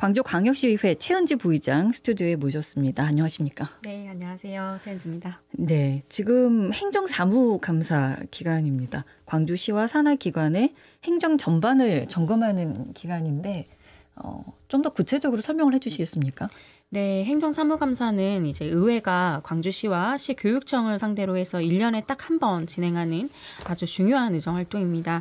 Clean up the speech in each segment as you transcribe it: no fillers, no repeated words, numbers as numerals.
광주광역시의회 최은지 부의장 스튜디오에 모셨습니다. 안녕하십니까? 네, 안녕하세요. 최은지입니다. 네, 지금 행정사무감사 기간입니다. 광주시와 산하기관의 행정 전반을 점검하는 기간인데 좀 더 구체적으로 설명을 해주시겠습니까? 네, 행정사무감사는 이제 의회가 광주시와 시교육청을 상대로 해서 1년에 딱 한 번 진행하는 아주 중요한 의정활동입니다.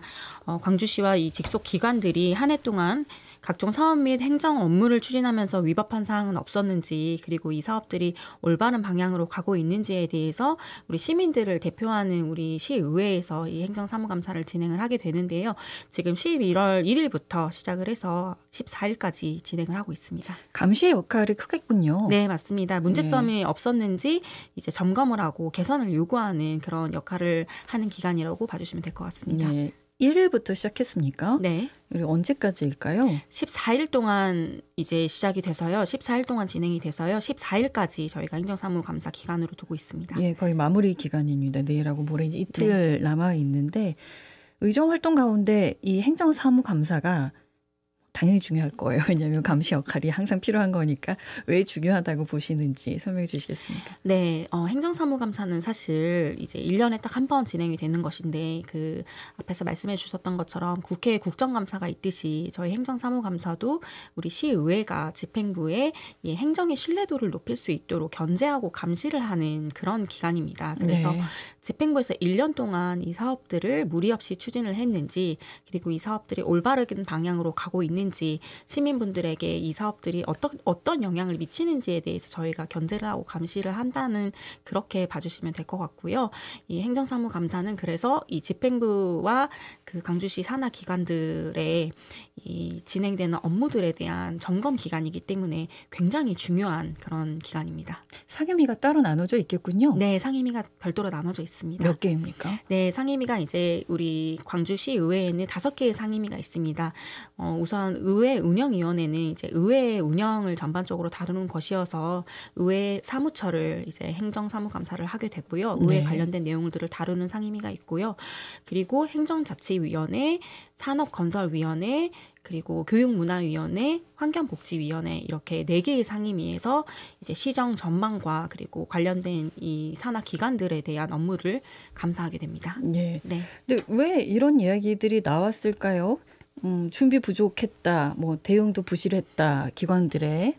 광주시와 이 직속 기관들이 한 해 동안 각종 사업 및 행정 업무를 추진하면서 위법한 사항은 없었는지, 그리고 이 사업들이 올바른 방향으로 가고 있는지에 대해서 우리 시민들을 대표하는 우리 시의회에서 이 행정사무감사를 진행을 하게 되는데요. 지금 11월 1일부터 시작을 해서 14일까지 진행을 하고 있습니다. 감시의 역할이 크겠군요. 네, 맞습니다. 문제점이 없었는지 이제 점검을 하고 개선을 요구하는 그런 역할을 하는 기간이라고 봐주시면 될 것 같습니다. 네. 1일부터 시작했습니까? 네. 우리 언제까지일까요? 14일 동안 이제 시작이 돼서요. 14일 동안 진행이 돼서요. 14일까지 저희가 행정사무감사 기간으로 두고 있습니다. 예, 거의 마무리 기간입니다. 내일하고 모레 이제 이틀 남아 있는데 의정활동 가운데 이 행정사무감사가 당연히 중요할 거예요. 왜냐하면 감시 역할이 항상 필요한 거니까 왜 중요하다고 보시는지 설명해 주시겠습니까? 네, 행정사무감사는 사실 이제 1년에 딱 한 번 진행이 되는 것인데 그 앞에서 말씀해 주셨던 것처럼 국회 국정감사가 있듯이 저희 행정사무감사도 우리 시의회가 집행부의 이 행정의 신뢰도를 높일 수 있도록 견제하고 감시를 하는 그런 기관입니다. 그래서 네. 집행부에서 1년 동안 이 사업들을 무리 없이 추진을 했는지, 그리고 이 사업들이 올바른 방향으로 가고 있는지, 시민분들에게 이 사업들이 어떤 영향을 미치는지에 대해서 저희가 견제를 하고 감시를 한다는, 그렇게 봐주시면 될 것 같고요. 이 행정사무감사는 그래서 이 집행부와 그 광주시 산하 기관들의 이 진행되는 업무들에 대한 점검 기간이기 때문에 굉장히 중요한 그런 기간입니다. 상임위가 따로 나눠져 있겠군요. 네, 상임위가 별도로 나눠져 있습니다. 몇 개입니까? 네, 상임위가 이제 우리 광주시 의회에는 5개의 상임위가 있습니다. 우선 의회 운영위원회는 이제 의회 운영을 전반적으로 다루는 것이어서 의회 사무처를 이제 행정사무감사를 하게 되고요. 의회 네. 관련된 내용들을 다루는 상임위가 있고요. 그리고 행정자치위원회, 산업건설위원회, 그리고 교육문화위원회, 환경복지위원회, 이렇게 4개의 상임위에서 이제 시정 전망과 그리고 관련된 이 산하 기관들에 대한 업무를 감사하게 됩니다. 네. 네. 근데 왜 이런 이야기들이 나왔을까요? 준비 부족했다, 뭐 대응도 부실했다, 기관들의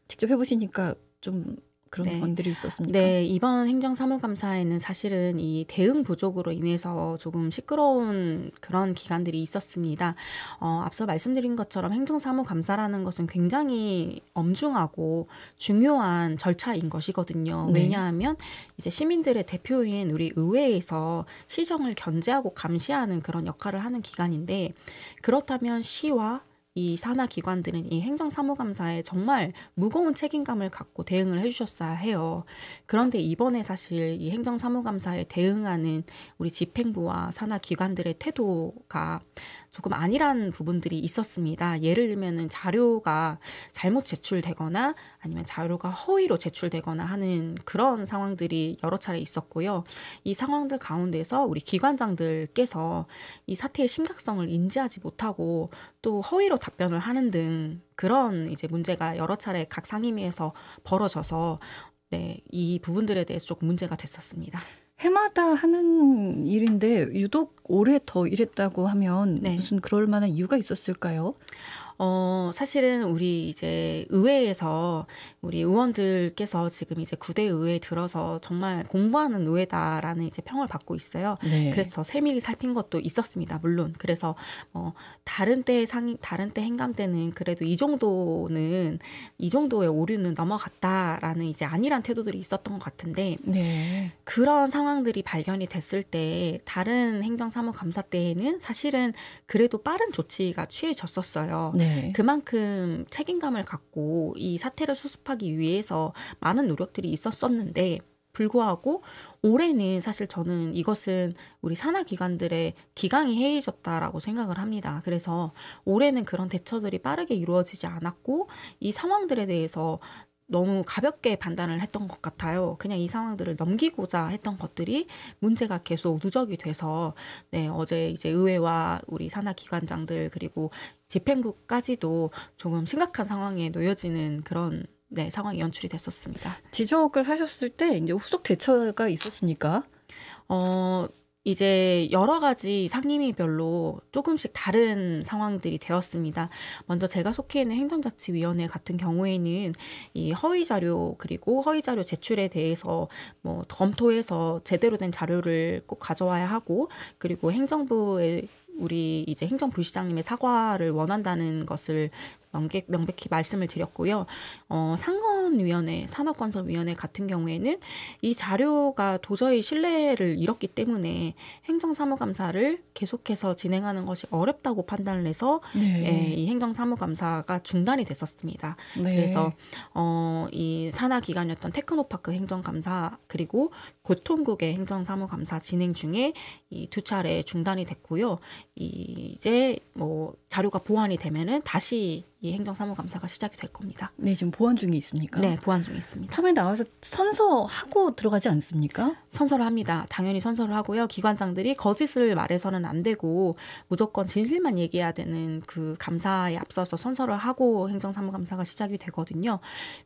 직접 해보시니까 좀 그런 네. 건들이 있었습니까? 네, 이번 행정사무감사에는 사실은 이 대응 부족으로 인해서 조금 시끄러운 그런 기간들이 있었습니다. 앞서 말씀드린 것처럼 행정사무감사라는 것은 굉장히 엄중하고 중요한 절차인 것이거든요. 네. 왜냐하면 이제 시민들의 대표인 우리 의회에서 시정을 견제하고 감시하는 그런 역할을 하는 기관인데, 그렇다면 시와 이 산하 기관들은 이 행정사무감사에 정말 무거운 책임감을 갖고 대응을 해주셨어야 해요. 그런데 이번에 사실 이 행정사무감사에 대응하는 우리 집행부와 산하 기관들의 태도가 조금 아니란 부분들이 있었습니다. 예를 들면은 자료가 잘못 제출되거나 아니면 자료가 허위로 제출되거나 하는 그런 상황들이 여러 차례 있었고요. 이 상황들 가운데서 우리 기관장들께서 이 사태의 심각성을 인지하지 못하고 또 허위로 답변을 하는 등 그런 이제 문제가 여러 차례 각 상임위에서 벌어져서 네, 이 부분들에 대해서 조금 문제가 됐었습니다. 해마다 하는 일인데 유독 올해 더 이랬다고 하면 네. 무슨 그럴 만한 이유가 있었을까요? 사실은 우리 이제 의회에서 우리 의원들께서 지금 이제 9대 의회에 들어서 정말 공부하는 의회다라는 이제 평을 받고 있어요. 네. 그래서 더 세밀히 살핀 것도 있었습니다. 물론. 그래서 다른 때 행감 때는 그래도 이 정도의 오류는 넘어갔다라는 이제 안일한 태도들이 있었던 것 같은데, 네. 그런 상황들이 발견이 됐을 때 다른 행정사무감사 때에는 사실은 그래도 빠른 조치가 취해졌었어요. 네. 그만큼 책임감을 갖고 이 사태를 수습하기 위해서 많은 노력들이 있었었는데, 불구하고 올해는 사실 저는 이것은 우리 산하기관들의 기강이 해이해졌다라고 생각을 합니다. 그래서 올해는 그런 대처들이 빠르게 이루어지지 않았고 이 상황들에 대해서 너무 가볍게 판단을 했던 것 같아요. 그냥 이 상황들을 넘기고자 했던 것들이 문제가 계속 누적이 돼서 네, 어제 이제 의회와 우리 산하 기관장들 그리고 집행부까지도 조금 심각한 상황에 놓여지는 그런 네, 상황이 연출이 됐었습니다. 지적을 하셨을 때 이제 후속 대처가 있었습니까? 이제 여러 가지 상임위별로 조금씩 다른 상황들이 되었습니다. 먼저 제가 속해 있는 행정자치위원회 같은 경우에는 이 허위 자료 그리고 허위 자료 제출에 대해서 뭐 검토해서 제대로 된 자료를 꼭 가져와야 하고 그리고 행정부의 우리 이제 행정부시장님의 사과를 원한다는 것을 명백히 말씀을 드렸고요. 상건위원회, 산업건설위원회 같은 경우에는 이 자료가 도저히 신뢰를 잃었기 때문에 행정사무감사를 계속해서 진행하는 것이 어렵다고 판단을 해서 네. 이 행정사무감사가 중단이 됐었습니다. 네. 그래서 이 산하기관이었던 테크노파크 행정감사 그리고 교통국의 행정사무감사 진행 중에 이 두 차례 중단이 됐고요. 이제 뭐 자료가 보완이 되면은 다시 이 행정사무감사가 시작이 될 겁니다. 네, 지금 보완 중에 있습니까? 네, 보완 중에 있습니다. 처음에 나와서 선서하고 들어가지 않습니까? 선서를 합니다. 당연히 선서를 하고요. 기관장들이 거짓을 말해서는 안 되고 무조건 진실만 얘기해야 되는 그 감사에 앞서서 선서를 하고 행정사무감사가 시작이 되거든요.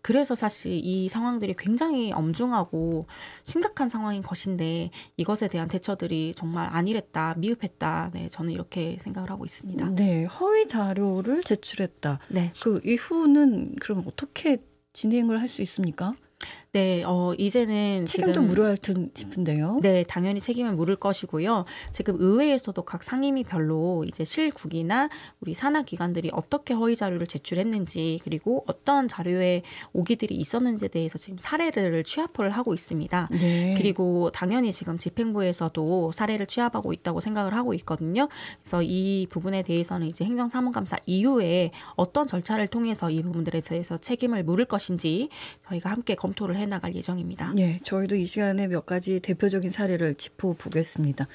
그래서 사실 이 상황들이 굉장히 엄중하고 심각한 상황인 것인데 이것에 대한 대처들이 정말 안일했다, 미흡했다. 네, 저는 이렇게 생각을 하고 있습니다. 네, 허위 자료를 제출했다. 네. 그 이후는 그럼 어떻게 진행을 할 수 있습니까? 네, 이제는 책임도 지금 물어야 할 싶은데요. 네, 당연히 책임을 물을 것이고요. 지금 의회에서도 각 상임위별로 이제 실국이나 우리 산하기관들이 어떻게 허위 자료를 제출했는지 그리고 어떤 자료의 오기들이 있었는지에 대해서 지금 사례를 취합을 하고 있습니다. 네. 그리고 당연히 지금 집행부에서도 사례를 취합하고 있다고 생각을 하고 있거든요. 그래서 이 부분에 대해서는 이제 행정사무감사 이후에 어떤 절차를 통해서 이 부분들에 대해서 책임을 물을 것인지 저희가 함께 검토를 해나갈 예정입니다. 네, 저희도 이 시간에 몇 가지 대표적인 사례를 짚어보겠습니다.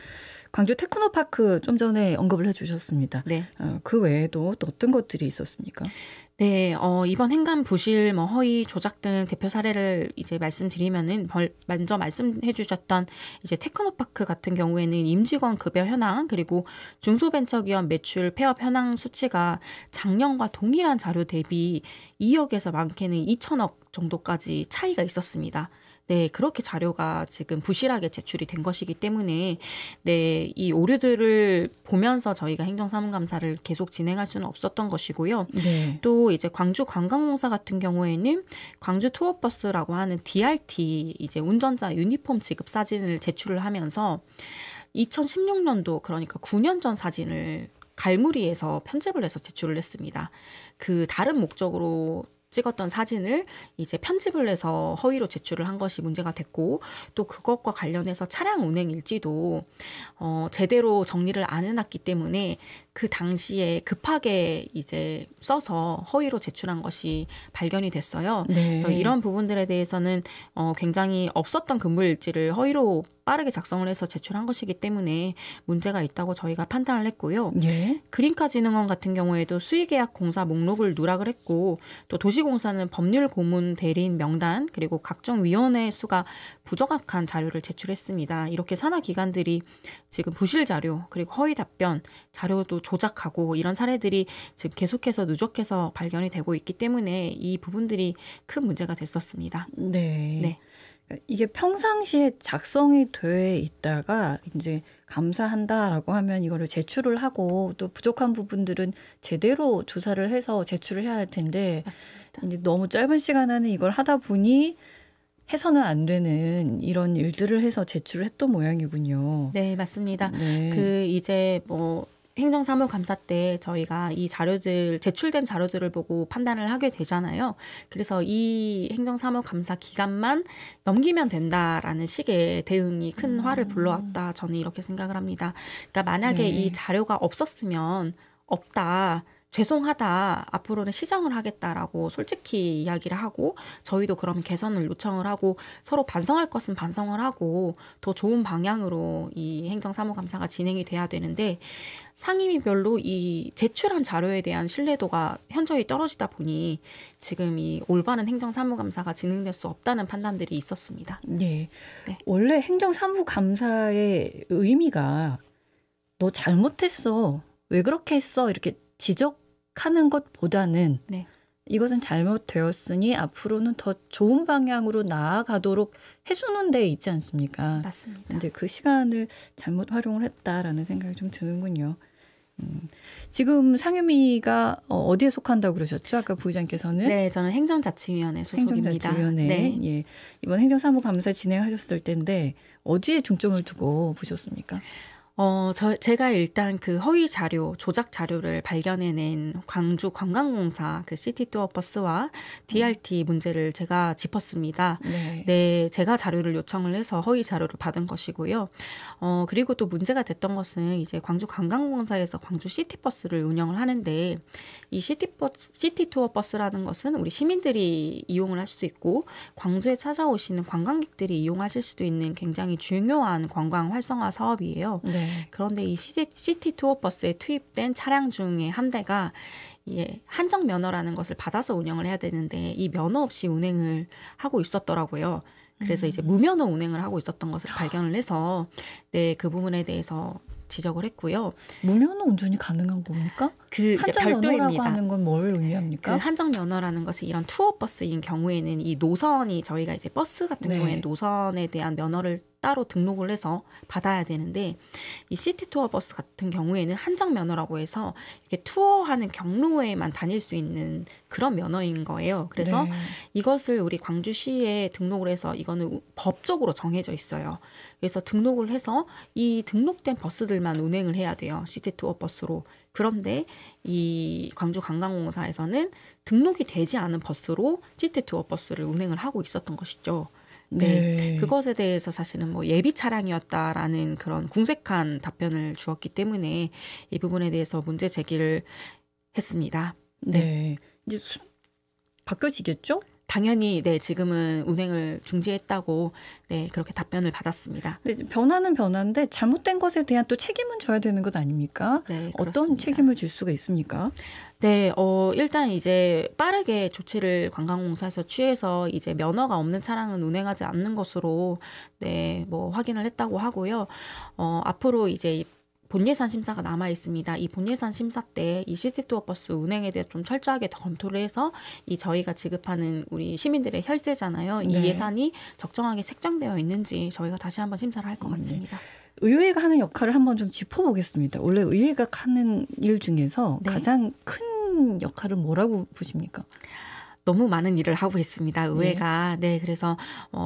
광주 테크노파크 좀 전에 언급을 해주셨습니다. 네. 그 외에도 또 어떤 것들이 있었습니까? 네, 이번 행간 부실, 허위, 조작 등 대표 사례를 이제 말씀드리면은 먼저 말씀해 주셨던 이제 테크노파크 같은 경우에는 임직원 급여 현황 그리고 중소벤처기업 매출 폐업 현황 수치가 작년과 동일한 자료 대비 2억에서 많게는 2천억 정도까지 차이가 있었습니다. 네, 그렇게 자료가 지금 부실하게 제출이 된 것이기 때문에 네, 이 오류들을 보면서 저희가 행정사무감사를 계속 진행할 수는 없었던 것이고요. 네. 또 이제 광주관광공사 같은 경우에는 광주 투어버스라고 하는 DRT 이제 운전자 유니폼 지급 사진을 제출을 하면서 2016년도 그러니까 9년 전 사진을 갈무리에서 편집을 해서 제출을 했습니다. 그 다른 목적으로 찍었던 사진을 이제 편집을 해서 허위로 제출을 한 것이 문제가 됐고 또 그것과 관련해서 차량 운행 일지도 제대로 정리를 안 해놨기 때문에 그 당시에 급하게 이제 써서 허위로 제출한 것이 발견이 됐어요. 네. 그래서 이런 부분들에 대해서는 굉장히 없었던 근무일지를 허위로 빠르게 작성을 해서 제출한 것이기 때문에 문제가 있다고 저희가 판단을 했고요. 예. 그린카진흥원 같은 경우에도 수의계약 공사 목록을 누락을 했고 또 도시공사는 법률 고문 대리인 명단 그리고 각종 위원회 수가 부정확한 자료를 제출했습니다. 이렇게 산하기관들이 지금 부실 자료 그리고 허위 답변 자료도 조작하고 이런 사례들이 지금 계속해서 누적해서 발견이 되고 있기 때문에 이 부분들이 큰 문제가 됐었습니다. 네. 네. 이게 평상시에 작성이 돼 있다가 이제 감사한다라고 하면 이거를 제출을 하고 또 부족한 부분들은 제대로 조사를 해서 제출을 해야 할 텐데 맞습니다. 이제 너무 짧은 시간 안에 이걸 하다 보니 해서는 안 되는 이런 일들을 해서 제출을 했던 모양이군요. 네, 맞습니다. 네. 그 이제 행정사무감사 때 저희가 이 자료들 제출된 자료들을 보고 판단을 하게 되잖아요. 그래서 이 행정사무감사 기간만 넘기면 된다라는 식의 대응이 큰 화를 불러왔다. 저는 이렇게 생각을 합니다. 그러니까 만약에 네. 이 자료가 없었으면 없다. 죄송하다. 앞으로는 시정을 하겠다라고 솔직히 이야기를 하고 저희도 그럼 개선을 요청을 하고 서로 반성할 것은 반성을 하고 더 좋은 방향으로 이 행정사무감사가 진행이 돼야 되는데 상임위별로 이 제출한 자료에 대한 신뢰도가 현저히 떨어지다 보니 지금 이 올바른 행정사무감사가 진행될 수 없다는 판단들이 있었습니다. 네. 네. 원래 행정사무감사의 의미가 너 잘못했어. 왜 그렇게 했어? 이렇게 지적하는 것보다는 네. 이것은 잘못되었으니 앞으로는 더 좋은 방향으로 나아가도록 해주는 데 있지 않습니까? 맞습니다. 근데 그 시간을 잘못 활용을 했다라는 생각이 좀 드는군요. 지금 상임위가 어디에 속한다고 그러셨죠? 아까 부의장께서는 네, 저는 행정자치위원회 소속입니다. 행정자치위원회. 네. 예. 이번 행정사무감사 진행하셨을 때인데 어디에 중점을 두고 보셨습니까? 제가 일단 그 허위 자료, 조작 자료를 발견해낸 광주 관광공사 그 시티 투어 버스와 DRT 문제를 제가 짚었습니다. 네. 네, 제가 자료를 요청을 해서 허위 자료를 받은 것이고요. 그리고 또 문제가 됐던 것은 이제 광주 관광공사에서 광주 시티버스를 운영을 하는데 이 시티 투어 버스라는 것은 우리 시민들이 이용을 할 수 있고 광주에 찾아오시는 관광객들이 이용하실 수도 있는 굉장히 중요한 관광 활성화 사업이에요. 네. 그런데 이 시티 투어 버스에 투입된 차량 중에 한 대가 한정 면허라는 것을 받아서 운영을 해야 되는데 이 면허 없이 운행을 하고 있었더라고요. 그래서 이제 무면허 운행을 하고 있었던 것을 발견을 해서 네, 그 부분에 대해서 지적을 했고요. 무면허 운전이 가능한 겁니까? 그 이제 한정 면허라고 별도입니다. 하는 건 뭘 의미합니까? 그 한정 면허라는 것이 이런 투어 버스인 경우에는 이 노선이 저희가 이제 버스 같은 네. 경우에는 노선에 대한 면허를 따로 등록을 해서 받아야 되는데 이 시티 투어 버스 같은 경우에는 한정 면허라고 해서 이렇게 투어하는 경로에만 다닐 수 있는 그런 면허인 거예요. 그래서 네. 이것을 우리 광주시에 등록을 해서 이거는 법적으로 정해져 있어요. 그래서 등록을 해서 이 등록된 버스들만 운행을 해야 돼요. 시티 투어 버스로. 그런데 이 광주관광공사에서는 등록이 되지 않은 버스로 시티 투어 버스를 운행을 하고 있었던 것이죠. 네. 그것에 대해서 사실은 뭐 예비 차량이었다라는 그런 궁색한 답변을 주었기 때문에 이 부분에 대해서 문제 제기를 했습니다. 네. 이제 바뀌어지겠죠? 당연히 네, 지금은 운행을 중지했다고 네, 그렇게 답변을 받았습니다. 네, 변화는 변화인데 잘못된 것에 대한 또 책임은 져야 되는 것 아닙니까? 네, 어떤 그렇습니다. 책임을 질 수가 있습니까? 네, 일단 이제 빠르게 조치를 관광공사에서 취해서 이제 면허가 없는 차량은 운행하지 않는 것으로 네, 뭐 확인을 했다고 하고요. 앞으로 이제 본예산 심사가 남아 있습니다. 이 본예산 심사 때 이 시티투어 버스 운행에 대해 좀 철저하게 더 검토를 해서 이 저희가 지급하는 우리 시민들의 혈세잖아요. 이 네. 예산이 적정하게 책정되어 있는지 저희가 다시 한번 심사를 할 것 같습니다. 의회가 하는 역할을 한번 좀 짚어보겠습니다. 원래 의회가 하는 일 중에서 네. 가장 큰 역할은 뭐라고 보십니까? 너무 많은 일을 하고 있습니다. 의회가. 네, 그래서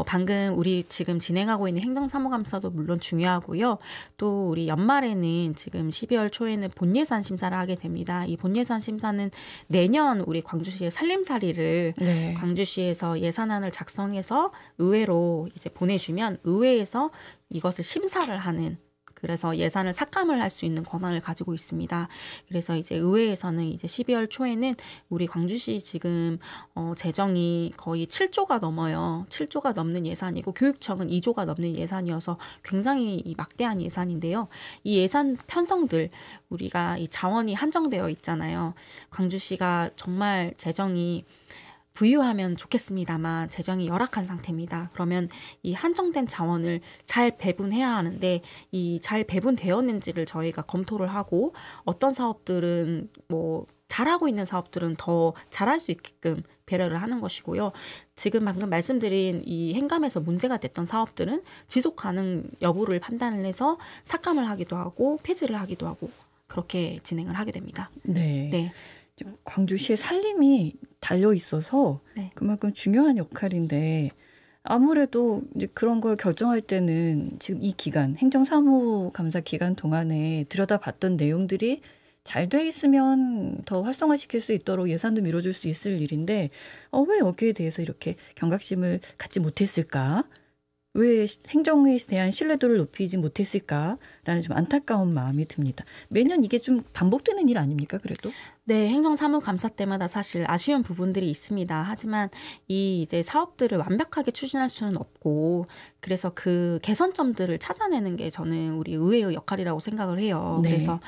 방금 우리 지금 진행하고 있는 행정사무감사도 물론 중요하고요. 또 우리 연말에는 지금 12월 초에는 본예산 심사를 하게 됩니다. 이 본예산 심사는 내년 우리 광주시의 살림살이를 네. 광주시에서 예산안을 작성해서 의회로 이제 보내주면 의회에서 이것을 심사를 하는 그래서 예산을 삭감을 할 수 있는 권한을 가지고 있습니다. 그래서 이제 의회에서는 이제 12월 초에는 우리 광주시 지금 재정이 거의 7조가 넘어요. 7조가 넘는 예산이고 교육청은 2조가 넘는 예산이어서 굉장히 막대한 예산인데요. 이 예산 편성들 우리가 이 자원이 한정되어 있잖아요. 광주시가 정말 재정이 부유하면 좋겠습니다만 재정이 열악한 상태입니다. 그러면 이 한정된 자원을 잘 배분해야 하는데 이 잘 배분되었는지를 저희가 검토를 하고 어떤 사업들은 뭐 잘하고 있는 사업들은 더 잘할 수 있게끔 배려를 하는 것이고요. 지금 방금 말씀드린 이 행감에서 문제가 됐던 사업들은 지속 가능 여부를 판단을 해서 삭감을 하기도 하고 폐지를 하기도 하고 그렇게 진행을 하게 됩니다. 네. 네. 광주시의 살림이 달려 있어서 네. 그만큼 중요한 역할인데 아무래도 이제 그런 걸 결정할 때는 지금 이 기간 행정사무감사 기간 동안에 들여다봤던 내용들이 잘 돼 있으면 더 활성화시킬 수 있도록 예산도 밀어줄 수 있을 일인데 왜 여기에 대해서 이렇게 경각심을 갖지 못했을까? 왜 행정에 대한 신뢰도를 높이지 못했을까라는 좀 안타까운 마음이 듭니다. 매년 이게 좀 반복되는 일 아닙니까? 그래도? 네, 행정사무감사 때마다 사실 아쉬운 부분들이 있습니다. 하지만 이 이제 사업들을 완벽하게 추진할 수는 없고, 그래서 그 개선점들을 찾아내는 게 저는 우리 의회의 역할이라고 생각을 해요. 네. 그래서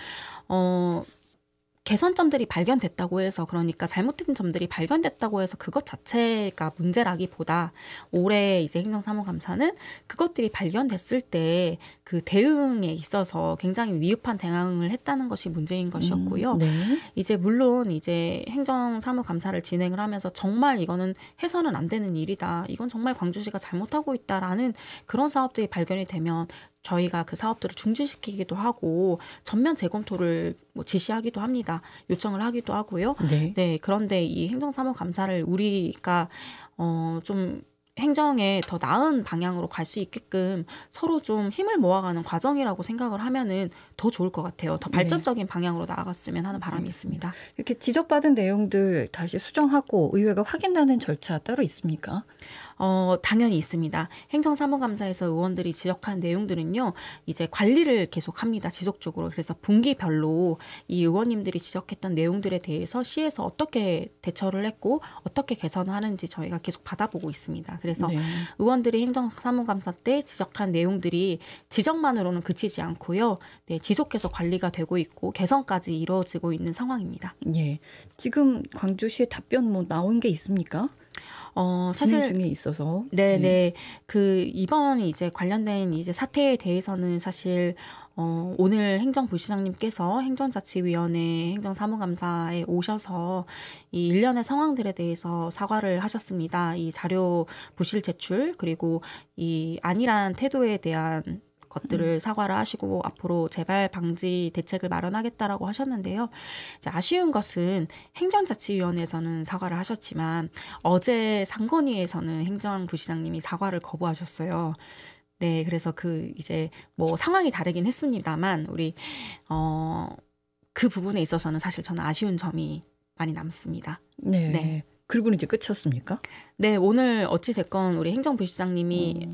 개선점들이 발견됐다고 해서, 그러니까 잘못된 점들이 발견됐다고 해서 그것 자체가 문제라기보다 올해 이제 행정사무감사는 그것들이 발견됐을 때 그 대응에 있어서 굉장히 미흡한 대응을 했다는 것이 문제인 것이었고요. 네. 이제 물론 이제 행정사무감사를 진행을 하면서 정말 이거는 해서는 안 되는 일이다, 이건 정말 광주시가 잘못하고 있다라는 그런 사업들이 발견이 되면 저희가 그 사업들을 중지시키기도 하고 전면 재검토를 지시하기도 합니다. 요청을 하기도 하고요. 네. 네, 그런데 이 행정사무감사를 우리가 좀 행정에 더 나은 방향으로 갈 수 있게끔 서로 좀 힘을 모아가는 과정이라고 생각을 하면은 더 좋을 것 같아요. 더 발전적인 방향으로 나아갔으면 하는 바람이 있습니다. 이렇게 지적받은 내용들 다시 수정하고 의회가 확인하는 절차 따로 있습니까? 당연히 있습니다. 행정사무감사에서 의원들이 지적한 내용들은요, 이제 관리를 계속 합니다. 지속적으로. 그래서 분기별로 이 의원님들이 지적했던 내용들에 대해서 시에서 어떻게 대처를 했고 어떻게 개선하는지 저희가 계속 받아보고 있습니다. 그래서 네. 의원들이 행정사무감사 때 지적한 내용들이 지적만으로는 그치지 않고요. 네, 지속해서 관리가 되고 있고 개선까지 이루어지고 있는 상황입니다. 예. 지금 광주시의 답변 뭐 나온 게 있습니까? 사실 진행 중에 있어서. 네. 그 이번 이제 관련된 이제 사태에 대해서는 사실 오늘 행정부시장님께서 행정자치위원회 행정사무감사에 오셔서 이 일련의 상황들에 대해서 사과를 하셨습니다. 이 자료 부실 제출, 그리고 이 안일한 태도에 대한 것들을 사과를 하시고 앞으로 재발 방지 대책을 마련하겠다라고 하셨는데요. 이제 아쉬운 것은 행정자치위원회에서는 사과를 하셨지만 어제 상건위에서는 행정부시장님이 사과를 거부하셨어요. 네, 그래서 그 이제 뭐 상황이 다르긴 했습니다만 우리 그 부분에 있어서는 사실 저는 아쉬운 점이 많이 남습니다. 네. 네. 그리고는 이제 끝이었습니까? 네, 오늘 어찌 됐건 우리 행정부시장님이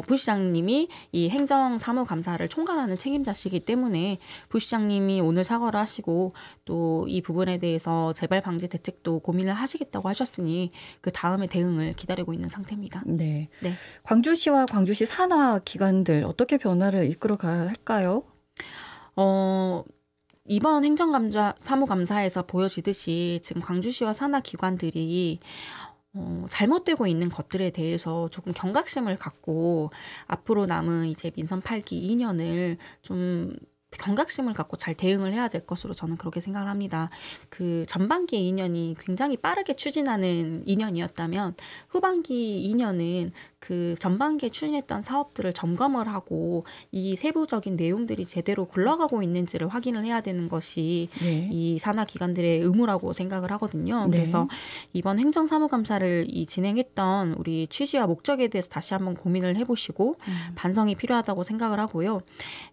부시장님이 이 행정사무감사를 총괄하는 책임자시기 때문에 부시장님이 오늘 사과를 하시고 또 이 부분에 대해서 재발 방지 대책도 고민을 하시겠다고 하셨으니 그 다음에 대응을 기다리고 있는 상태입니다. 네. 네. 광주시와 광주시 산하 기관들 어떻게 변화를 이끌어가야 할까요? 이번 행정사무감사에서 보여지듯이 지금 광주시와 산하 기관들이 잘못되고 있는 것들에 대해서 조금 경각심을 갖고 앞으로 남은 이제 민선 8기 2년을 좀 경각심을 갖고 잘 대응을 해야 될 것으로 저는 그렇게 생각을 합니다. 그 전반기 2년이 굉장히 빠르게 추진하는 2년이었다면 후반기 2년은 그 전반기에 추진했던 사업들을 점검을 하고 이 세부적인 내용들이 제대로 굴러가고 있는지를 확인을 해야 되는 것이 네. 이 산하 기관들의 의무라고 생각을 하거든요. 네. 그래서 이번 행정사무감사를 진행했던 우리 취지와 목적에 대해서 다시 한번 고민을 해보시고 반성이 필요하다고 생각을 하고요.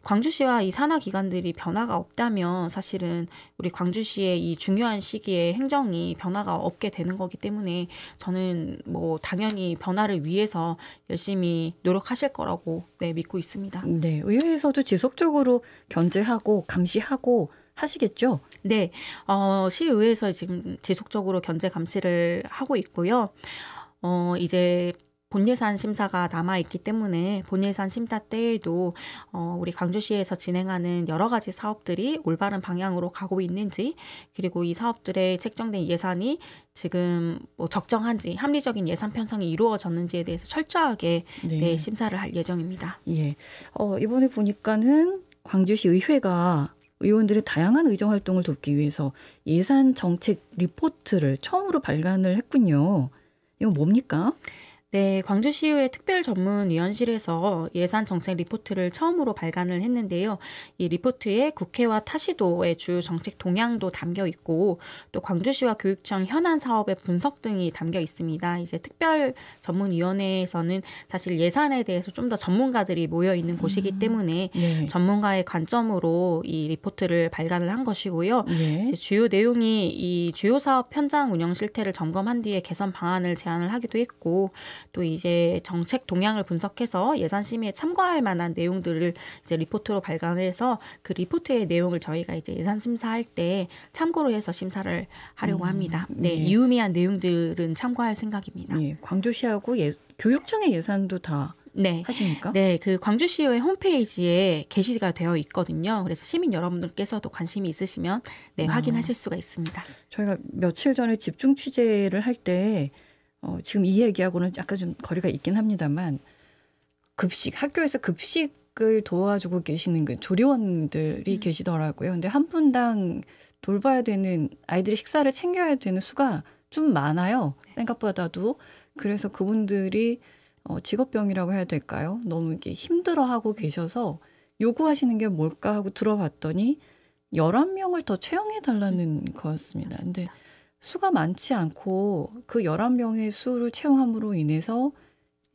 광주시와 이 산하 기관들이 변화가 없다면 사실은 우리 광주시의 이 중요한 시기에 행정이 변화가 없게 되는 거기 때문에 저는 뭐 당연히 변화를 위해서 열심히 노력하실 거라고 믿고 있습니다. 네, 의회에서도 지속적으로 견제하고 감시하고 하시겠죠? 네, 시의회에서 지금 지속적으로 견제 감시를 하고 있고요. 이제 본예산 심사가 남아있기 때문에 본예산 심사 때에도 우리 광주시에서 진행하는 여러 가지 사업들이 올바른 방향으로 가고 있는지, 그리고 이 사업들의 책정된 예산이 지금 뭐 적정한지, 합리적인 예산 편성이 이루어졌는지에 대해서 철저하게 네. 심사를 할 예정입니다. 예. 이번에 보니까는 광주시 의회가 의원들의 다양한 의정 활동을 돕기 위해서 예산 정책 리포트를 처음으로 발간을 했군요. 이건 뭡니까? 네, 광주시의회 특별전문위원실에서 예산정책 리포트를 처음으로 발간을 했는데요. 이 리포트에 국회와 타시도의 주요 정책 동향도 담겨 있고 또 광주시와 교육청 현안 사업의 분석 등이 담겨 있습니다. 이제 특별전문위원회에서는 사실 예산에 대해서 좀 더 전문가들이 모여 있는 곳이기 때문에 네. 전문가의 관점으로 이 리포트를 발간을 한 것이고요. 네. 이제 주요 내용이 이 주요 사업 현장 운영 실태를 점검한 뒤에 개선 방안을 제안을 하기도 했고 또 이제 정책 동향을 분석해서 예산 심의에 참고할 만한 내용들을 이제 리포트로 발간해서 그 리포트의 내용을 저희가 이제 예산 심사할 때 참고로 해서 심사를 하려고 합니다. 네, 네. 유의미한 내용들은 참고할 생각입니다. 예, 광주시하고 교육청의 예산도 다 네. 하십니까? 네, 그 광주시의회 홈페이지에 게시가 되어 있거든요. 그래서 시민 여러분들께서도 관심이 있으시면 네, 확인하실 수가 있습니다. 저희가 며칠 전에 집중 취재를 할 때 지금 이 얘기하고는 약간 좀 거리가 있긴 합니다만 학교에서 급식을 도와주고 계시는 그 조리원들이 계시더라고요. 근데 한 분당 돌봐야 되는 아이들이 식사를 챙겨야 되는 수가 좀 많아요. 생각보다도. 그래서 그분들이 직업병이라고 해야 될까요? 너무 이렇게 힘들어하고 계셔서 요구하시는 게 뭘까 하고 들어봤더니 11명을 더 채용해달라는 거였습니다. 근데 수가 많지 않고 그 11명의 수를 채용함으로 인해서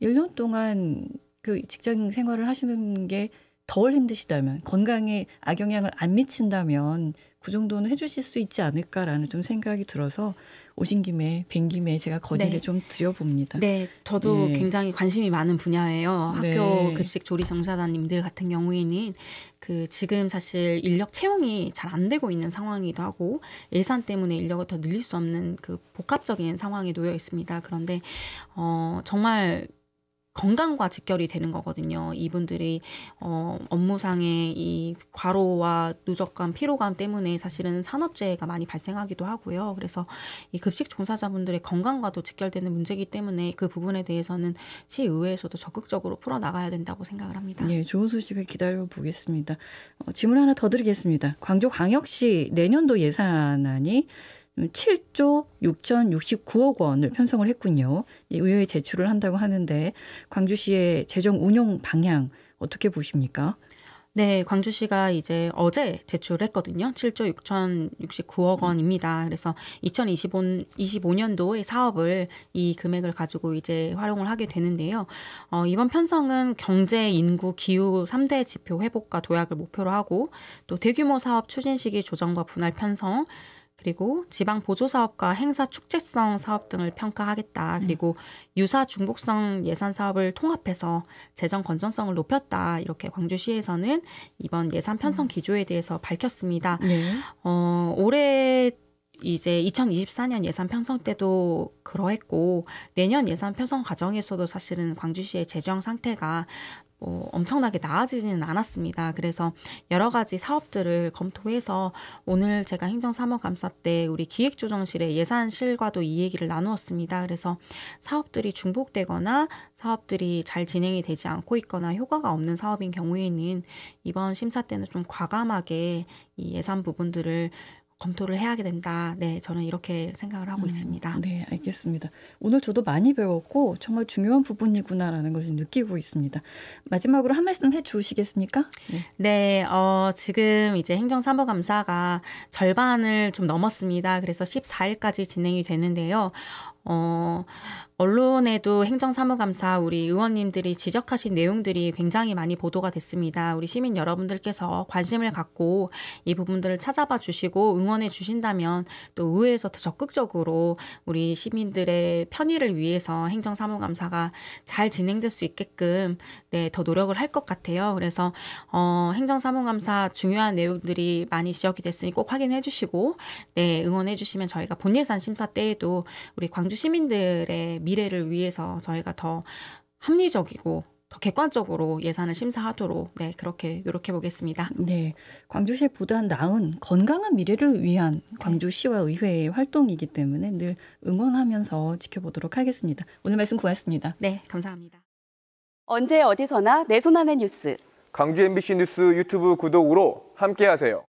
1년 동안 그 직장 생활을 하시는 게 덜 힘드시다면, 건강에 악영향을 안 미친다면 그 정도는 해주실 수 있지 않을까라는 좀 생각이 들어서 오신 김에 뵌 김에 제가 건의를 네. 좀 드려봅니다. 네, 저도 예. 굉장히 관심이 많은 분야예요. 네. 학교 급식 조리 정사단님들 같은 경우에는 그 지금 사실 인력 채용이 잘 안 되고 있는 상황이기도 하고 예산 때문에 인력을 더 늘릴 수 없는 그 복합적인 상황에 놓여 있습니다. 그런데 정말 건강과 직결이 되는 거거든요. 이분들이 업무상의 이 과로와 누적감, 피로감 때문에 사실은 산업재해가 많이 발생하기도 하고요. 그래서 이 급식 종사자분들의 건강과도 직결되는 문제이기 때문에 그 부분에 대해서는 시의회에서도 적극적으로 풀어나가야 된다고 생각을 합니다. 예, 좋은 소식을 기다려보겠습니다. 질문 하나 더 드리겠습니다. 광주광역시 내년도 예산안이 7조 6,069억 원을 편성을 했군요. 의회에 제출을 한다고 하는데 광주시의 재정 운용 방향 어떻게 보십니까? 네, 광주시가 이제 어제 제출했거든요. 7조 6,069억 원입니다. 그래서 2025년도의 사업을 이 금액을 가지고 이제 활용을 하게 되는데요. 이번 편성은 경제, 인구, 기후 3대 지표 회복과 도약을 목표로 하고 또 대규모 사업 추진 시기 조정과 분할 편성, 그리고 지방 보조사업과 행사 축제성 사업 등을 평가하겠다. 그리고 유사 중복성 예산 사업을 통합해서 재정 건전성을 높였다. 이렇게 광주시에서는 이번 예산 편성 기조에 대해서 밝혔습니다. 네. 올해 이제 2024년 예산 편성 때도 그러했고 내년 예산 편성 과정에서도 사실은 광주시의 재정 상태가 엄청나게 나아지지는 않았습니다. 그래서 여러 가지 사업들을 검토해서 오늘 제가 행정사무감사 때 우리 기획조정실의 예산실과도 이 얘기를 나누었습니다. 그래서 사업들이 중복되거나 사업들이 잘 진행이 되지 않고 있거나 효과가 없는 사업인 경우에는 이번 심사 때는 좀 과감하게 이 예산 부분들을 검토를 해야 된다. 네, 저는 이렇게 생각을 하고 있습니다. 네, 알겠습니다. 오늘 저도 많이 배웠고 정말 중요한 부분이구나라는 것을 느끼고 있습니다. 마지막으로 한 말씀 해주시겠습니까? 네, 지금 이제 행정사무감사가 절반을 좀 넘었습니다. 그래서 14일까지 진행이 되는데요. 언론에도 행정사무감사 우리 의원님들이 지적하신 내용들이 굉장히 많이 보도가 됐습니다. 우리 시민 여러분들께서 관심을 갖고 이 부분들을 찾아봐 주시고 응원해 주신다면 또 의회에서 더 적극적으로 우리 시민들의 편의를 위해서 행정사무감사가 잘 진행될 수 있게끔 네, 더 노력을 할 것 같아요. 그래서 행정사무감사 중요한 내용들이 많이 지적이 됐으니 꼭 확인해 주시고 네, 응원해 주시면 저희가 본예산 심사 때에도 우리 광주 시민들의 미래를 위해서 저희가 더 합리적이고 더 객관적으로 예산을 심사하도록 네, 그렇게 노력해 보겠습니다. 네, 광주시에 보다 나은 건강한 미래를 위한 광주시와 의회의 활동이기 때문에 늘 응원하면서 지켜보도록 하겠습니다. 오늘 말씀 고맙습니다. 네, 감사합니다. 언제 어디서나 내 손 안의 뉴스. 광주 MBC 뉴스 유튜브 구독으로 함께하세요.